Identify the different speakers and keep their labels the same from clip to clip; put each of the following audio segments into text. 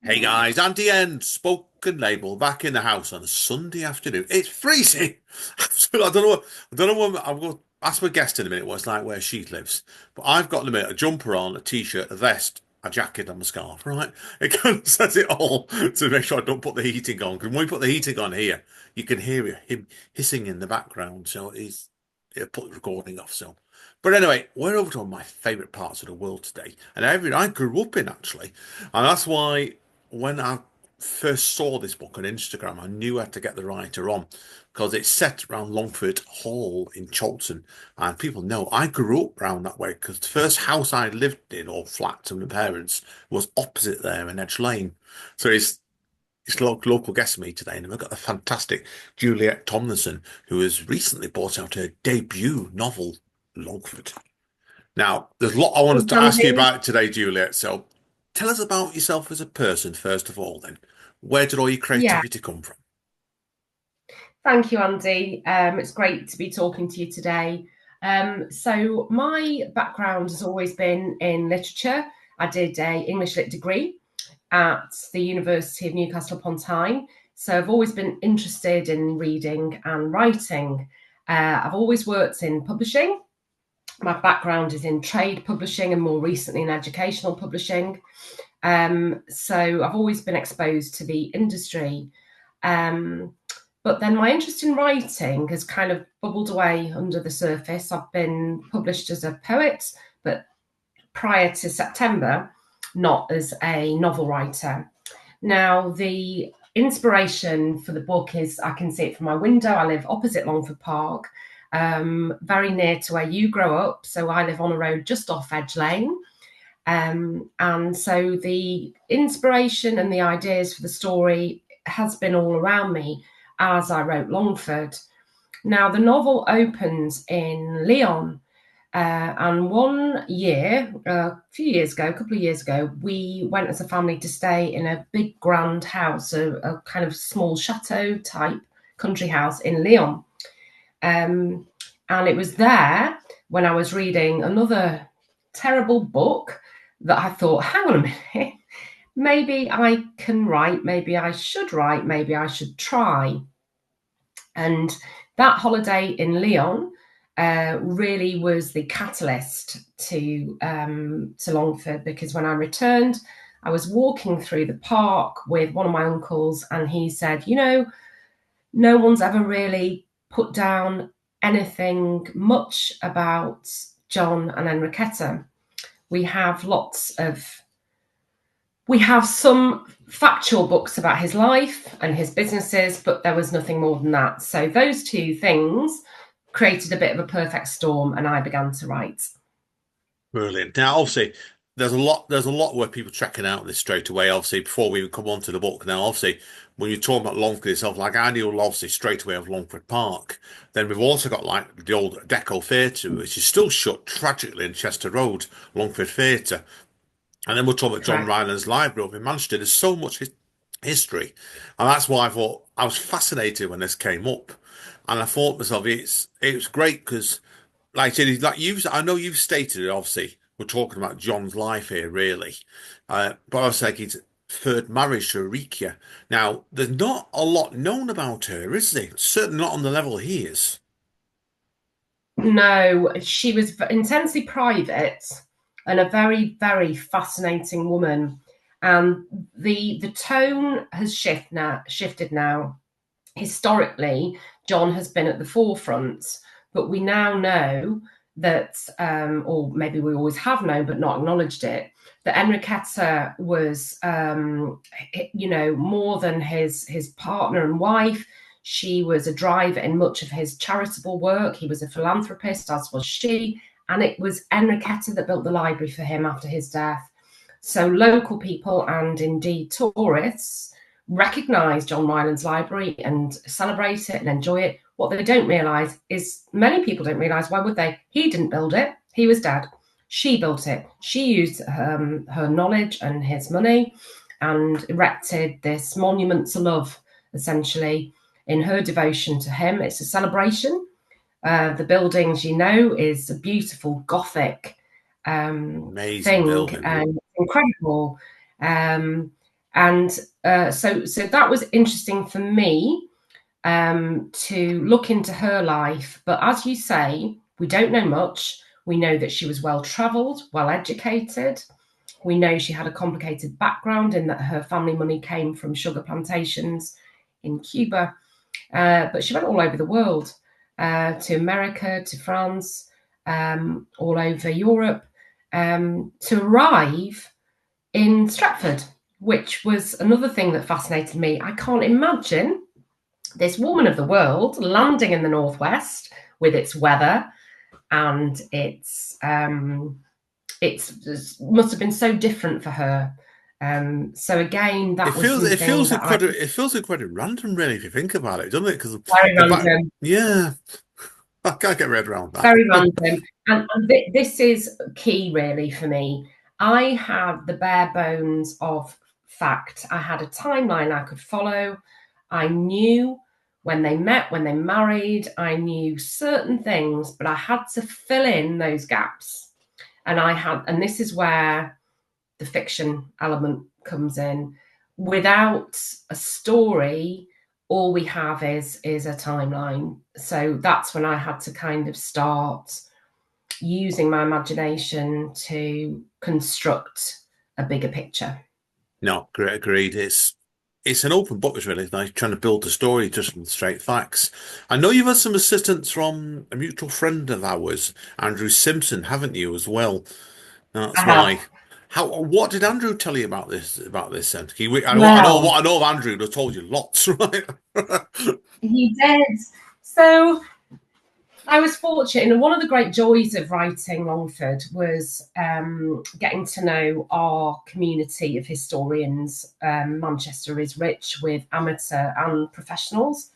Speaker 1: Hey guys, Andy and Spoken Label back in the house on a Sunday afternoon. It's freezing. So I don't know. I'm going to ask my guest in a minute what it's like where she lives. But I've got in a minute a jumper on, a t-shirt, a vest, a jacket, and a scarf. Right? It kind of says it all to make sure I don't put the heating on. Because when we put the heating on here, you can hear him hissing in the background. So he'll put the recording off. So. But anyway, we're over to one of my favourite parts of the world today, and I grew up in actually, and that's why when I first saw this book on Instagram, I knew I had to get the writer on because it's set around Longford Hall in Chorlton. And people know I grew up round that way because the first house I lived in or flat to my parents was opposite there in Edge Lane. So it's local guest me today, and we've got the fantastic Juliette Tomlinson, who has recently brought out her debut novel, Longford. Now, there's a lot I wanted
Speaker 2: Thanks,
Speaker 1: to ask you
Speaker 2: Andy.
Speaker 1: about today, Juliet. So tell us about yourself as a person, first of all, then. Where did all your
Speaker 2: Yeah,
Speaker 1: creativity come from?
Speaker 2: thank you, Andy. It's great to be talking to you today. So my background has always been in literature. I did a English Lit degree at the University of Newcastle upon Tyne. So I've always been interested in reading and writing. I've always worked in publishing. My background is in trade publishing and more recently in educational publishing. So I've always been exposed to the industry. Um, but then my interest in writing has kind of bubbled away under the surface. I've been published as a poet, but prior to September, not as a novel writer. Now, the inspiration for the book is I can see it from my window. I live opposite Longford Park, very near to where you grow up. So I live on a road just off Edge Lane. And so the inspiration and the ideas for the story has been all around me as I wrote Longford. Now, the novel opens in Lyon. And one year, a couple of years ago, we went as a family to stay in a big grand house, a kind of small chateau type country house in Lyon. Um, and it was there when I was reading another terrible book that I thought, hang on a minute, maybe I can write, maybe I should write, maybe I should try. And that holiday in Lyon really was the catalyst to Longford, because when I returned, I was walking through the park with one of my uncles, and he said, no one's ever really put down anything much about John and Enriqueta. We have lots of we have some factual books about his life and his businesses, but there was nothing more than that. So those two things created a bit of a perfect storm, and I began to write.
Speaker 1: Brilliant. Now, obviously, there's a lot where people checking out this straight away, obviously, before we even come on to the book. Now, obviously, when you're talking about Longford itself, like I knew obviously straight away of Longford Park. Then we've also got like the old Deco Theatre, which is still shut tragically in Chester Road, Longford Theatre. And then we'll talk about John
Speaker 2: Correct.
Speaker 1: Rylands Library over in Manchester. There's so much history. And that's why I thought I was fascinated when this came up. And I thought to myself, it's great because, like I said, I know you've stated it, obviously, we're talking about John's life here, really. But I was like, his third marriage to Arikia. Now, there's not a lot known about her, is there? Certainly not on the level he is.
Speaker 2: No, she was intensely private and a very, very fascinating woman. And the tone has shifted now. Historically, John has been at the forefront, but we now know that, or maybe we always have known but not acknowledged it, that Enriqueta was, more than his partner and wife. She was a driver in much of his charitable work. He was a philanthropist, as was she, and it was Enriqueta that built the library for him after his death. So local people and indeed tourists recognise John Rylands Library and celebrate it and enjoy it. What they don't realise is many people don't realise, why would they? He didn't build it. He was dead. She built it. She used her knowledge and his money and erected this monument to love, essentially, in her devotion to him. It's a celebration. The building, as you know, is a beautiful Gothic
Speaker 1: Amazing
Speaker 2: thing
Speaker 1: building.
Speaker 2: and incredible. Um, And so that was interesting for me, to look into her life. But as you say, we don't know much. We know that she was well travelled, well educated. We know she had a complicated background in that her family money came from sugar plantations in Cuba. But she went all over the world, to America, to France, all over Europe, to arrive in Stratford, which was another thing that fascinated me. I can't imagine this woman of the world landing in the Northwest with its weather and its must have been so different for her. So again,
Speaker 1: It
Speaker 2: that was
Speaker 1: feels
Speaker 2: something that I
Speaker 1: it feels incredibly random, really, if you think about it, doesn't it? Because
Speaker 2: very
Speaker 1: the back,
Speaker 2: random,
Speaker 1: yeah, I can't get my head around that.
Speaker 2: very random, and this is key really for me. I had the bare bones of fact. I had a timeline I could follow. I knew when they met, when they married. I knew certain things, but I had to fill in those gaps. And this is where the fiction element comes in. Without a story, all we have is a timeline. So that's when I had to kind of start using my imagination to construct a bigger picture.
Speaker 1: No, great, agreed. It's an open book, it's really nice trying to build the story just from straight facts. I know you've had some assistance from a mutual friend of ours, Andrew Simpson, haven't you, as well?
Speaker 2: I
Speaker 1: That's
Speaker 2: have.
Speaker 1: why. How? What did Andrew tell you about this? About this? Then
Speaker 2: Well,
Speaker 1: I know of Andrew. Has told you lots, right?
Speaker 2: he did. So I was fortunate, and one of the great joys of writing Longford was getting to know our community of historians. Manchester is rich with amateur and professionals.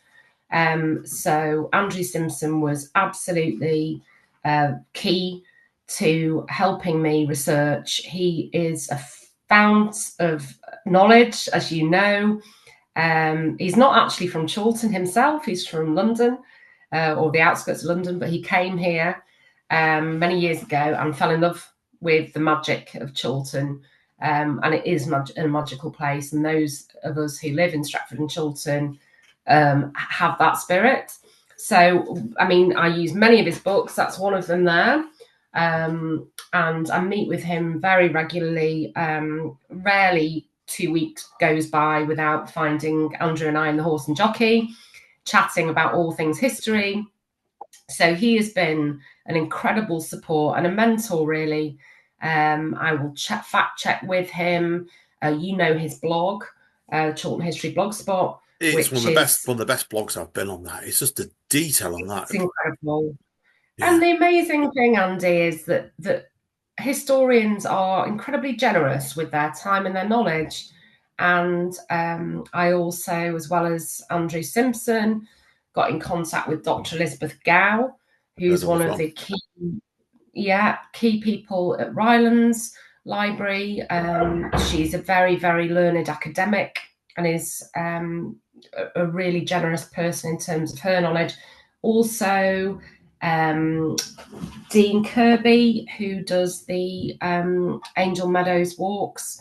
Speaker 2: So Andrew Simpson was absolutely key to helping me research. He is a fount of knowledge, as you know. He's not actually from Chorlton himself, he's from London, or the outskirts of London, but he came here many years ago and fell in love with the magic of Chorlton. And it is a magical place. And those of us who live in Stratford and Chorlton have that spirit. So, I mean, I use many of his books. That's one of them there. And I meet with him very regularly. Rarely 2 weeks goes by without finding Andrew and I in the Horse and Jockey, chatting about all things history. So he has been an incredible support and a mentor, really. I will fact check with him. You know his blog, Chorlton History Blogspot,
Speaker 1: It's
Speaker 2: which is
Speaker 1: one of the best blogs I've been on. That it's just the detail on
Speaker 2: it's
Speaker 1: that.
Speaker 2: incredible. And
Speaker 1: Yeah.
Speaker 2: the amazing thing, Andy, is that historians are incredibly generous with their time and their knowledge. And I also, as well as Andrew Simpson, got in contact with Dr. Elizabeth Gow,
Speaker 1: Heard
Speaker 2: who's
Speaker 1: of as
Speaker 2: one of
Speaker 1: well.
Speaker 2: the key people at Rylands Library. She's a very, very learned academic and is a really generous person in terms of her knowledge. Also, Dean Kirby, who does the Angel Meadows walks,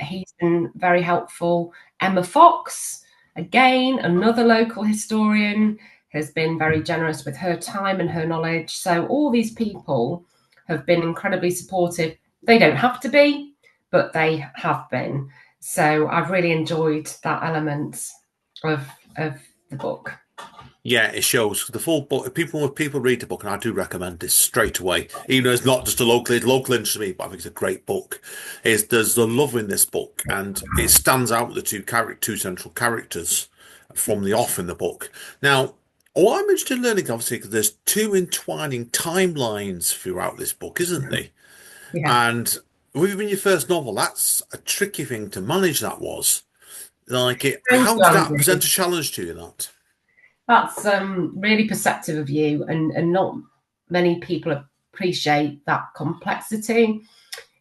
Speaker 2: he's been very helpful. Emma Fox, again, another local historian, has been very generous with her time and her knowledge. So all these people have been incredibly supportive. They don't have to be, but they have been. So I've really enjoyed that element of the book.
Speaker 1: Yeah, it shows the full book. People read the book, and I do recommend this straight away. Even though it's not just a local interest to me, but I think it's a great book. There's the love in this book, and it stands out with the two central characters from the off in the book. Now, what I'm interested in learning, obviously, because there's two entwining timelines throughout this book, isn't there?
Speaker 2: Yeah.
Speaker 1: And within your first novel, that's a tricky thing to manage. That was like it.
Speaker 2: Thank
Speaker 1: How
Speaker 2: you,
Speaker 1: did that
Speaker 2: Andy.
Speaker 1: present a challenge to you? That.
Speaker 2: That's really perceptive of you, and not many people appreciate that complexity.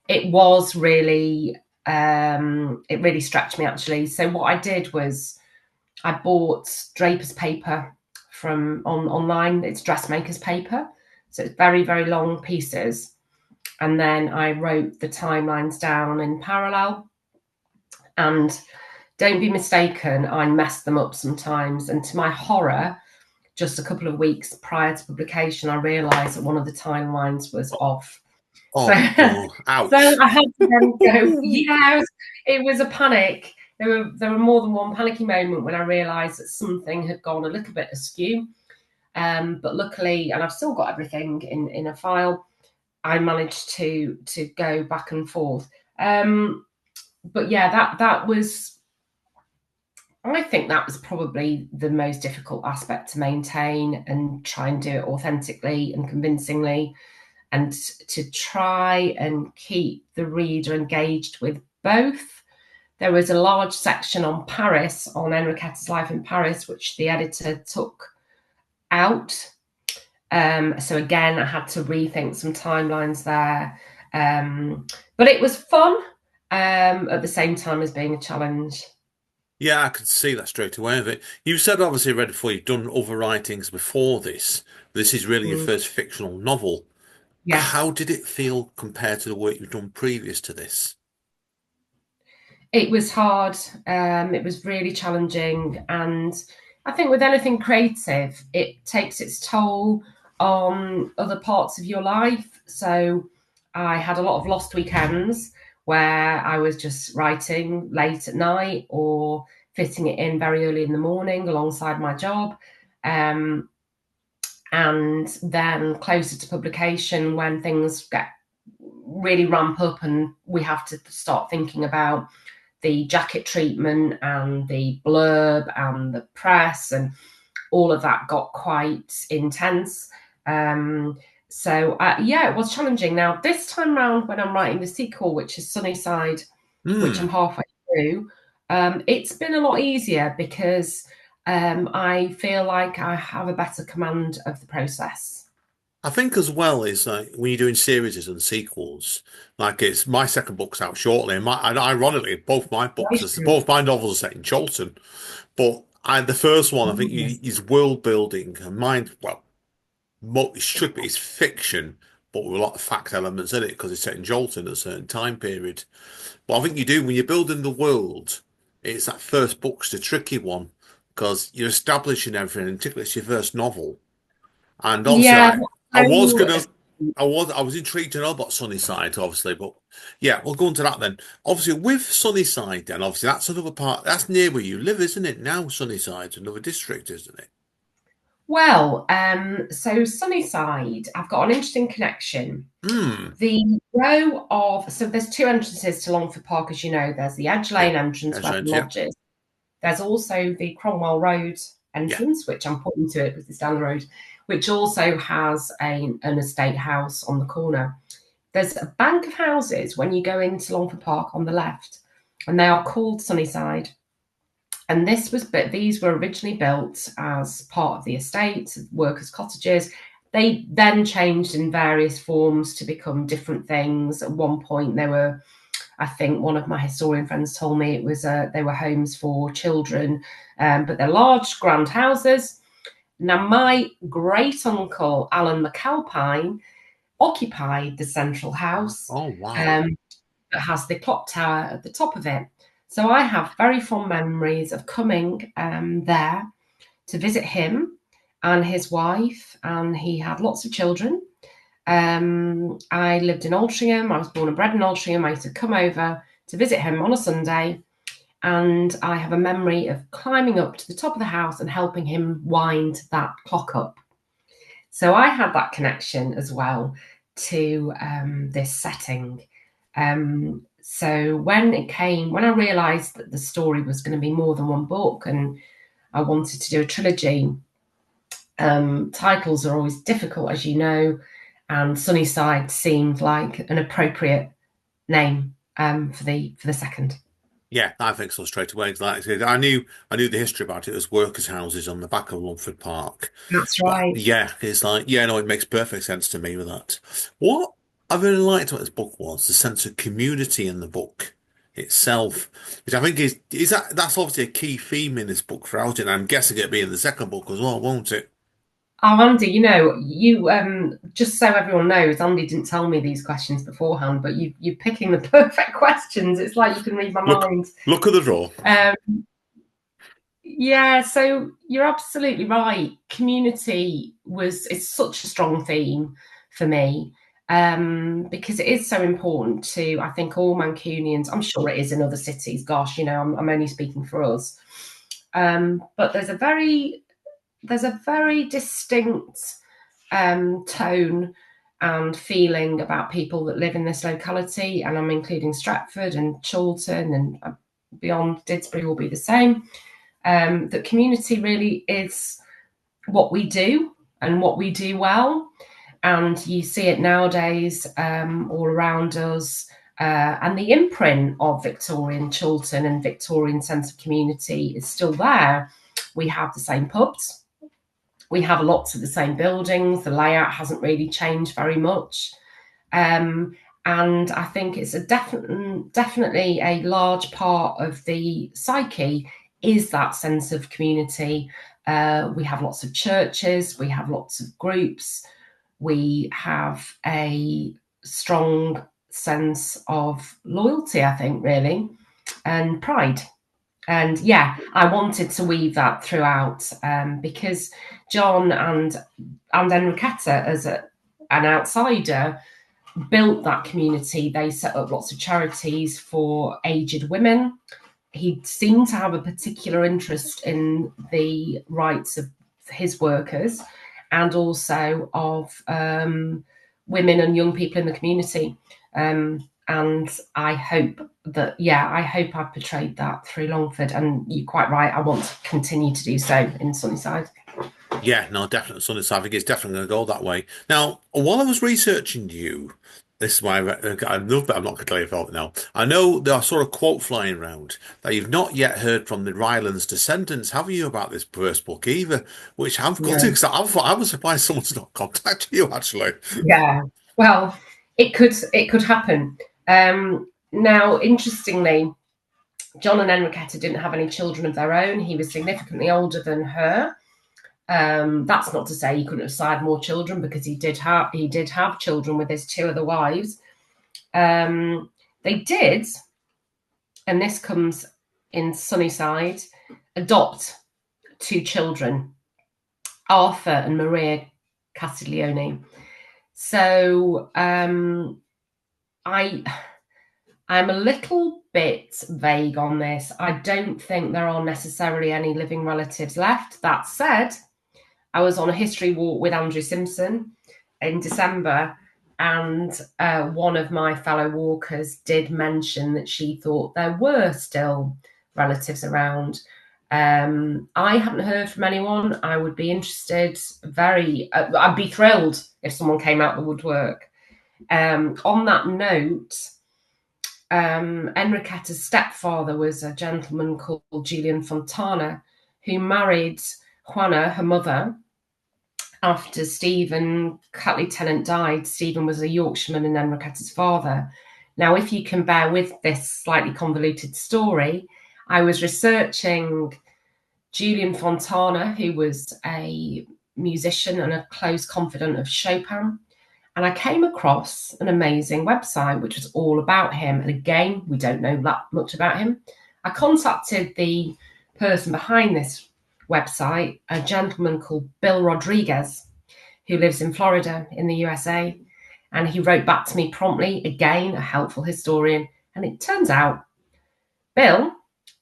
Speaker 2: It was really, it really stretched me actually. So what I did was I bought draper's paper from online. It's dressmaker's paper, so it's very, very long pieces, and then I wrote the timelines down in parallel. And don't be mistaken, I messed them up sometimes. And to my horror, just a couple of weeks prior to publication, I realised that one of the timelines was off. So,
Speaker 1: Oh God,
Speaker 2: so
Speaker 1: ouch.
Speaker 2: I had to then go. Yeah, it was a panic. There were more than one panicky moment when I realised that something had gone a little bit askew. But luckily, and I've still got everything in a file. I managed to go back and forth. But yeah, that was. I think that was probably the most difficult aspect to maintain and try and do it authentically and convincingly, and to try and keep the reader engaged with both. There was a large section on Paris, on Enriqueta's life in Paris, which the editor took out. So again, I had to rethink some timelines there. But it was fun at the same time as being a challenge.
Speaker 1: Yeah, I could see that straight away of it. You said obviously read before you've done other writings before this. This is really your
Speaker 2: Mm,
Speaker 1: first fictional novel.
Speaker 2: yes.
Speaker 1: How did it feel compared to the work you've done previous to this?
Speaker 2: It was hard. It was really challenging. And I think with anything creative, it takes its toll on other parts of your life. So I had a lot of lost weekends where I was just writing late at night or fitting it in very early in the morning alongside my job. Um, and then closer to publication, when things get really ramp up and we have to start thinking about the jacket treatment and the blurb and the press, and all of that got quite intense. Yeah, it was challenging. Now, this time round, when I'm writing the sequel, which is Sunnyside, which I'm
Speaker 1: Hmm.
Speaker 2: halfway through, it's been a lot easier because I feel like I have a better command of the process.
Speaker 1: I think as well is like when you're doing series and sequels, like it's my second book's out shortly, and ironically, both my novels are set in Chiltern, but the first one, I think is world building and mind, well, it should be, it's fiction, but with a lot of fact elements in it because it's set in Jolton at a certain time period. But I think you do when you're building the world, it's that first book's the tricky one because you're establishing everything, and particularly it's your first novel. And obviously,
Speaker 2: Yeah.
Speaker 1: I was
Speaker 2: So,
Speaker 1: gonna, I was intrigued to know about Sunnyside, obviously, but yeah, we'll go into that then. Obviously, with Sunnyside, then obviously that's another part. That's near where you live, isn't it? Now Sunnyside's another district, isn't it?
Speaker 2: so Sunnyside, I've got an interesting connection.
Speaker 1: Hmm.
Speaker 2: The row of, so there's two entrances to Longford Park, as you know. There's the Edge
Speaker 1: Yeah.
Speaker 2: Lane entrance
Speaker 1: That's
Speaker 2: where
Speaker 1: right.
Speaker 2: the
Speaker 1: Yeah.
Speaker 2: lodge is. There's also the Cromwell Road
Speaker 1: Yeah.
Speaker 2: entrance, which I'm pointing to it because it's down the road, which also has an estate house on the corner. There's a bank of houses when you go into Longford Park on the left, and they are called Sunnyside. And these were originally built as part of the estate, workers' cottages. They then changed in various forms to become different things. At one point, they were, I think one of my historian friends told me it was they were homes for children, but they're large, grand houses. Now, my great uncle Alan McAlpine occupied the central house
Speaker 1: Oh, wow.
Speaker 2: um, that has the clock tower at the top of it. So I have very fond memories of coming there to visit him and his wife, and he had lots of children. I lived in Altrincham. I was born and bred in Altrincham. I used to come over to visit him on a Sunday, and I have a memory of climbing up to the top of the house and helping him wind that clock up. So I had that connection as well to this setting. So when I realised that the story was going to be more than one book and I wanted to do a trilogy, titles are always difficult, as you know, and Sunnyside seemed like an appropriate name for the second.
Speaker 1: Yeah, I think so straight away. Like I said, I knew the history about it as workers' houses on the back of Longford Park.
Speaker 2: That's
Speaker 1: But
Speaker 2: right.
Speaker 1: yeah, it's like, yeah, no, it makes perfect sense to me with that. What I really liked about this book was the sense of community in the book itself, which I think is that's obviously a key theme in this book throughout it. And I'm guessing it'll be in the second book as well, won't it?
Speaker 2: Oh, Andy, you just so everyone knows, Andy didn't tell me these questions beforehand, but you're picking the perfect questions. It's like you can read my
Speaker 1: Look,
Speaker 2: mind.
Speaker 1: look at the draw.
Speaker 2: Um, yeah, so you're absolutely right. Community is such a strong theme for me, because it is so important to, I think, all Mancunians. I'm sure it is in other cities. Gosh, I'm only speaking for us. But there's a very distinct tone and feeling about people that live in this locality, and I'm including Stratford and Chorlton and beyond Didsbury will be the same. That community really is what we do and what we do well, and you see it nowadays all around us. And the imprint of Victorian Chorlton and Victorian sense of community is still there. We have the same pubs, we have lots of the same buildings. The layout hasn't really changed very much. And I think it's definitely a large part of the psyche is that sense of community. We have lots of churches, we have lots of groups, we have a strong sense of loyalty, I think, really, and pride. And yeah, I wanted to weave that throughout, because John and Enriqueta, as an outsider, built that community. They set up lots of charities for aged women. He seemed to have a particular interest in the rights of his workers and also of women and young people in the community. And I hope I've portrayed that through Longford. And you're quite right, I want to continue to do so in Sunnyside.
Speaker 1: Yeah, no, definitely. Sunday Savick is definitely going to go that way. Now, while I was researching you, this is why I know, but I'm not going to tell you about it now. I know there are sort of quote flying around that you've not yet heard from the Rylands descendants, have you, about this first book either? Which I've got to,
Speaker 2: No.
Speaker 1: 'cause I was surprised someone's not contacted you actually.
Speaker 2: Yeah. Well, it could happen. Now, interestingly, John and Enriqueta didn't have any children of their own. He was significantly older than her. That's not to say he couldn't have sired more children, because he did have children with his two other wives. They did, and this comes in Sunnyside, adopt two children, Arthur and Maria Castiglione. So I I'm a little bit vague on this. I don't think there are necessarily any living relatives left. That said, I was on a history walk with Andrew Simpson in December, and one of my fellow walkers did mention that she thought there were still relatives around. I haven't heard from anyone. I would be interested. I'd be thrilled if someone came out the woodwork. On that note, Enriqueta's stepfather was a gentleman called Julian Fontana, who married Juana, her mother, after Stephen Cutley Tennant died. Stephen was a Yorkshireman and Enriqueta's father. Now, if you can bear with this slightly convoluted story, I was researching Julian Fontana, who was a musician and a close confidant of Chopin. And I came across an amazing website which was all about him. And again, we don't know that much about him. I contacted the person behind this website, a gentleman called Bill Rodriguez, who lives in Florida in the USA. And he wrote back to me promptly, again, a helpful historian. And it turns out Bill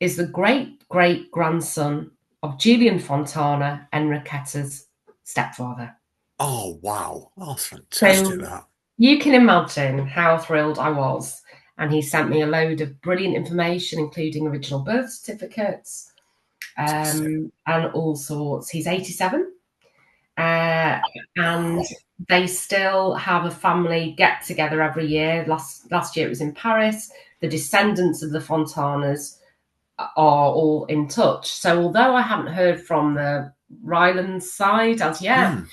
Speaker 2: is the great great grandson of Julian Fontana, Enriqueta's stepfather.
Speaker 1: Oh wow, oh, that's fantastic
Speaker 2: So
Speaker 1: that.
Speaker 2: you can imagine how thrilled I was. And he sent me a load of brilliant information, including original birth certificates,
Speaker 1: Fantastic.
Speaker 2: and all sorts. He's 87, and
Speaker 1: Wow.
Speaker 2: they still have a family get together every year. Last year it was in Paris. The descendants of the Fontanas are all in touch. So although I haven't heard from the Ryland side as yet,
Speaker 1: Hmm.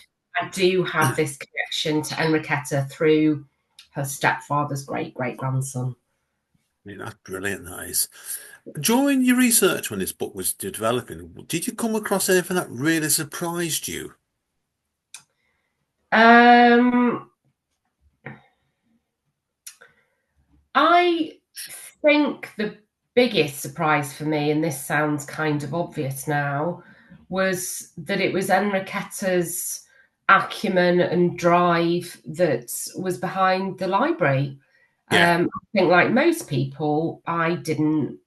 Speaker 2: I do have this connection to Enriqueta through her stepfather's great great grandson.
Speaker 1: Yeah, that's brilliant, that is. During your research when this book was developing, did you come across anything that really surprised you?
Speaker 2: Um, I think the biggest surprise for me, and this sounds kind of obvious now, was that it was Enriqueta's acumen and drive that was behind the library.
Speaker 1: Yeah,
Speaker 2: I think, like most people, I didn't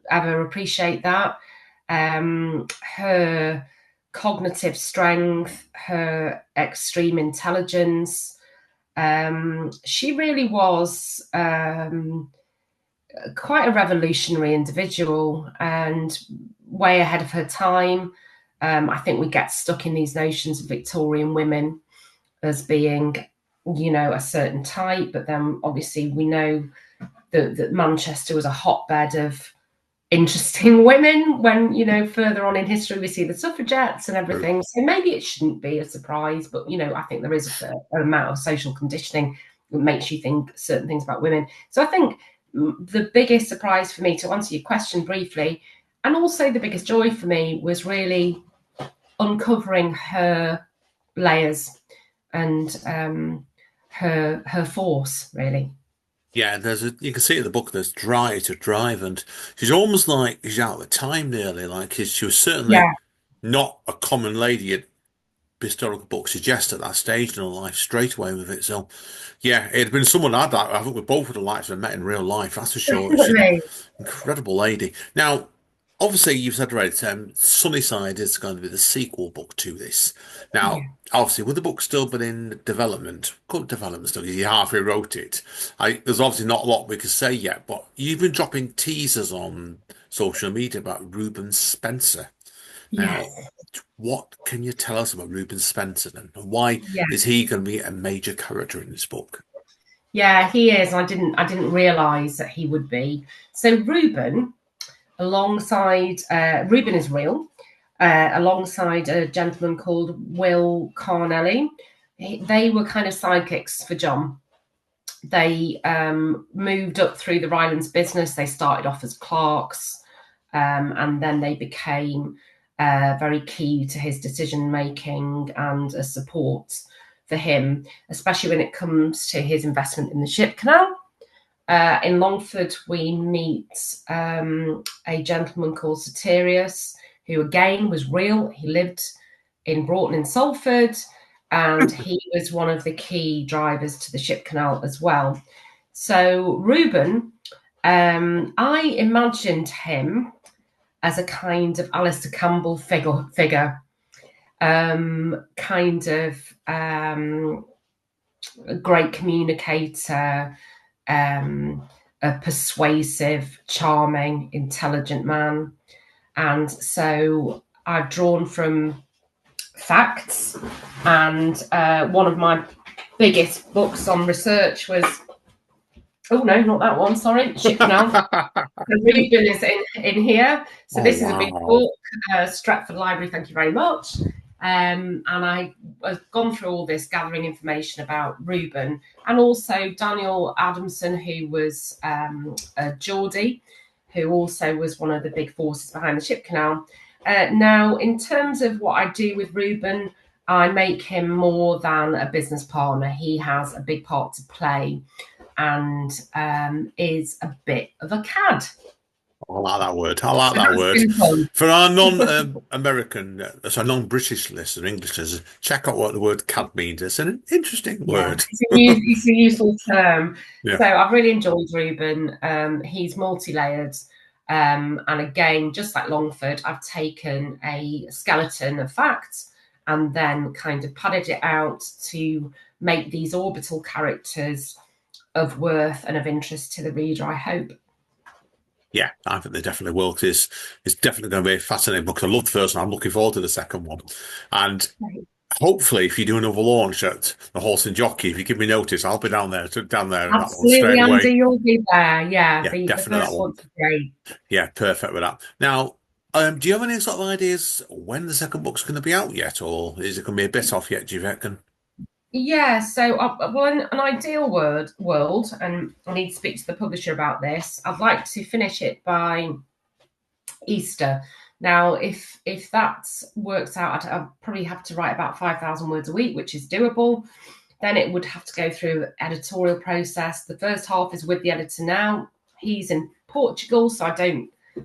Speaker 2: ever appreciate that. Her cognitive strength, her extreme intelligence, she really was quite a revolutionary individual and way ahead of her time. I think we get stuck in these notions of Victorian women as being, a certain type, but then obviously we know that Manchester was a hotbed of interesting women when, further on in history we see the suffragettes and
Speaker 1: true.
Speaker 2: everything. So maybe it shouldn't be a surprise, but I think there is a fair amount of social conditioning that makes you think certain things about women. So I think the biggest surprise for me, to answer your question briefly, and also the biggest joy for me, was really uncovering her layers and her force, really.
Speaker 1: Yeah, you can see in the book there's drive to drive, and she's almost like she's out of time nearly. Like she was certainly
Speaker 2: Yeah.
Speaker 1: not a common lady at historical books suggest at that stage in her life straight away with it. So, yeah, it had been someone I'd like. I think we both would have liked to have met in real life. That's for sure. She's an
Speaker 2: Definitely.
Speaker 1: incredible lady. Now, obviously, you've said right. Sunnyside is going to be the sequel book to this. Now,
Speaker 2: Yeah.
Speaker 1: obviously, with the book still been in development, current development still, because you halfway wrote it. There's obviously not a lot we can say yet, but you've been dropping teasers on social media about Ruben Spencer. Now,
Speaker 2: Yes.
Speaker 1: what can you tell us about Ruben Spencer then? And why
Speaker 2: Yeah.
Speaker 1: is he going to be a major character in this book?
Speaker 2: Yeah, he is. I didn't realise that he would be. So Reuben, alongside Reuben is real, alongside a gentleman called Will Carnelli. They were kind of sidekicks for John. They moved up through the Rylands business. They started off as clerks, and then they became very key to his decision making and a support for him, especially when it comes to his investment in the ship canal. In Longford, we meet a gentleman called Satirius, who again was real. He lived in Broughton in Salford, and he was one of the key drivers to the ship canal as well. So Reuben, I imagined him as a kind of Alistair Campbell figure, kind of a great communicator, a persuasive, charming, intelligent man. And so I've drawn from facts. And one of my biggest books on research was, oh no, not that one, sorry, Ship Canal. The Reuben is in here. So
Speaker 1: Oh,
Speaker 2: this is a big
Speaker 1: wow.
Speaker 2: book, Stratford Library, thank you very much. And I've gone through all this, gathering information about Reuben, and also Daniel Adamson, who was a Geordie, who also was one of the big forces behind the ship canal. Now, in terms of what I do with Reuben, I make him more than a business partner. He has a big part to play and is a bit of a cad.
Speaker 1: I like that word. I like
Speaker 2: So
Speaker 1: that
Speaker 2: that's
Speaker 1: word.
Speaker 2: simple.
Speaker 1: For our non-American, so non-British listeners, English listeners, check out what the word "cad" means. It's an interesting
Speaker 2: Yeah,
Speaker 1: word.
Speaker 2: it's a useful term.
Speaker 1: Yeah.
Speaker 2: So I've really enjoyed Reuben. He's multi-layered. And again, just like Longford, I've taken a skeleton of facts and then kind of padded it out to make these orbital characters of worth and of interest to the reader, I hope.
Speaker 1: Yeah, I think they definitely will. 'Cause it's definitely going to be a fascinating book. I love the first one. I'm looking forward to the second one. And
Speaker 2: Right.
Speaker 1: hopefully, if you do another launch at the Horse and Jockey, if you give me notice, I'll be down there in that one
Speaker 2: Absolutely,
Speaker 1: straight
Speaker 2: Andy,
Speaker 1: away.
Speaker 2: you'll be there. Yeah,
Speaker 1: Yeah,
Speaker 2: the
Speaker 1: definitely that
Speaker 2: first
Speaker 1: one.
Speaker 2: one's great.
Speaker 1: Yeah, perfect with that. Now, do you have any sort of ideas when the second book's going to be out yet, or is it going to be a bit off yet, do you reckon?
Speaker 2: Yeah, so well, in an ideal world, and I need to speak to the publisher about this. I'd like to finish it by Easter, Now, if that works out, I'd probably have to write about 5,000 words a week, which is doable. Then it would have to go through editorial process. The first half is with the editor now. He's in Portugal, so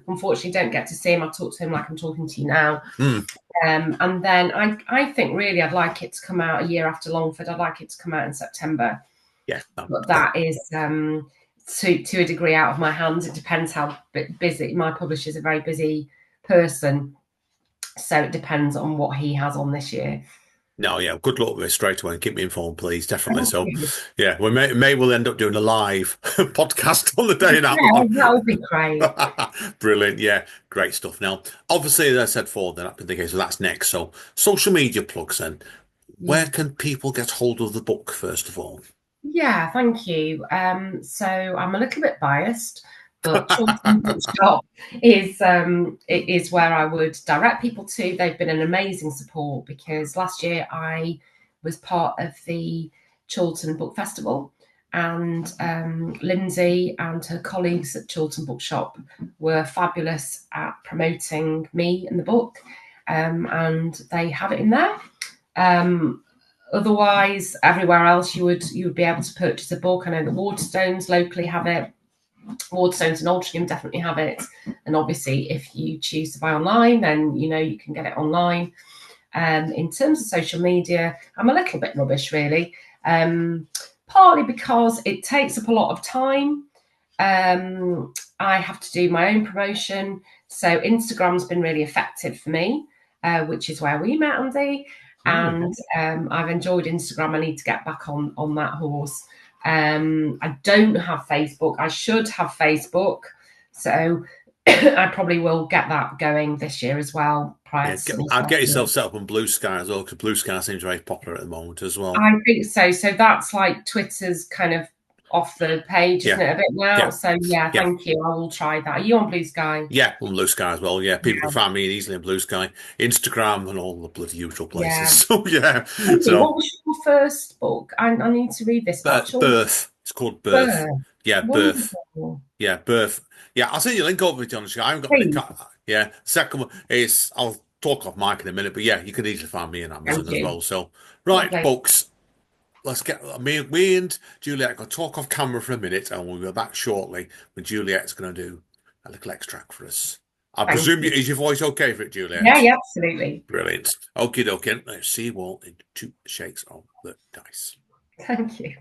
Speaker 2: unfortunately don't get to see him. I talk to him like I'm talking to you now.
Speaker 1: Mm.
Speaker 2: And then I think really I'd like it to come out a year after Longford. I'd like it to come out in September.
Speaker 1: Yeah,
Speaker 2: But that is to a degree out of my hands. It depends how busy. My publisher's a very busy person, so it depends on what he has on this year.
Speaker 1: no, yeah. Good luck with it straight away and keep me informed, please. Definitely.
Speaker 2: Thank
Speaker 1: So,
Speaker 2: you.
Speaker 1: yeah, we may we'll end up doing a live podcast on the day that
Speaker 2: Yeah,
Speaker 1: one.
Speaker 2: that would be great.
Speaker 1: Brilliant. Yeah, great stuff. Now, obviously, as I said before, that's been the case. So that's next. So, social media plugs. Then, where
Speaker 2: Yeah.
Speaker 1: can people get hold of the book first of all?
Speaker 2: Yeah, thank you. So I'm a little bit biased, but Chiltern Bookshop is where I would direct people to. They've been an amazing support because last year I was part of the Chiltern Book Festival, and Lindsay and her colleagues at Chiltern Bookshop were fabulous at promoting me and the book, and they have it in there. Otherwise, everywhere else you would be able to purchase a book. I know the Waterstones locally have it. Waterstones and Altrincham definitely have it. And obviously, if you choose to buy online, then you can get it online. In terms of social media, I'm a little bit rubbish, really. Partly because it takes up a lot of time. I have to do my own promotion. So Instagram's been really effective for me, which is where we met, Andy. And I've enjoyed Instagram. I need to get back on that horse. I don't have Facebook. I should have Facebook. So I probably will get that going this year as well, prior
Speaker 1: Yeah,
Speaker 2: to summer
Speaker 1: I'd get
Speaker 2: starting.
Speaker 1: yourself set up on Blue Sky as well, because Blue Sky seems very popular at the moment as well.
Speaker 2: I think so. So that's like Twitter's kind of off the page, isn't
Speaker 1: Yeah,
Speaker 2: it, a bit now?
Speaker 1: yeah,
Speaker 2: So yeah,
Speaker 1: yeah.
Speaker 2: thank you. I will try that. Are you on Blue Sky?
Speaker 1: Yeah, on Blue Sky as well. Yeah, people can
Speaker 2: Yeah.
Speaker 1: find me easily on Blue Sky, Instagram, and all the bloody usual places.
Speaker 2: Yeah.
Speaker 1: So yeah,
Speaker 2: Thank you. What
Speaker 1: so
Speaker 2: was your first book? I need to read this about children.
Speaker 1: Birth. It's called Birth.
Speaker 2: Birth.
Speaker 1: Yeah, Birth.
Speaker 2: Wonderful.
Speaker 1: Yeah, Birth. Yeah, I'll send you a link over to honestly. I haven't got the link.
Speaker 2: Please.
Speaker 1: Yeah, second one is I'll talk off mic in a minute, but yeah, you can easily find me on Amazon
Speaker 2: Thank
Speaker 1: as
Speaker 2: you.
Speaker 1: well. So right,
Speaker 2: Lovely.
Speaker 1: folks. Let's get me and Juliette going to talk off camera for a minute, and we'll be back shortly when Juliette's going to do a little extract for us. I
Speaker 2: Thank
Speaker 1: presume
Speaker 2: you.
Speaker 1: is your voice okay for it,
Speaker 2: Yeah,
Speaker 1: Juliette?
Speaker 2: yeah, absolutely.
Speaker 1: Brilliant. Okay, okay. Let's see what in two shakes of the dice.
Speaker 2: Thank you.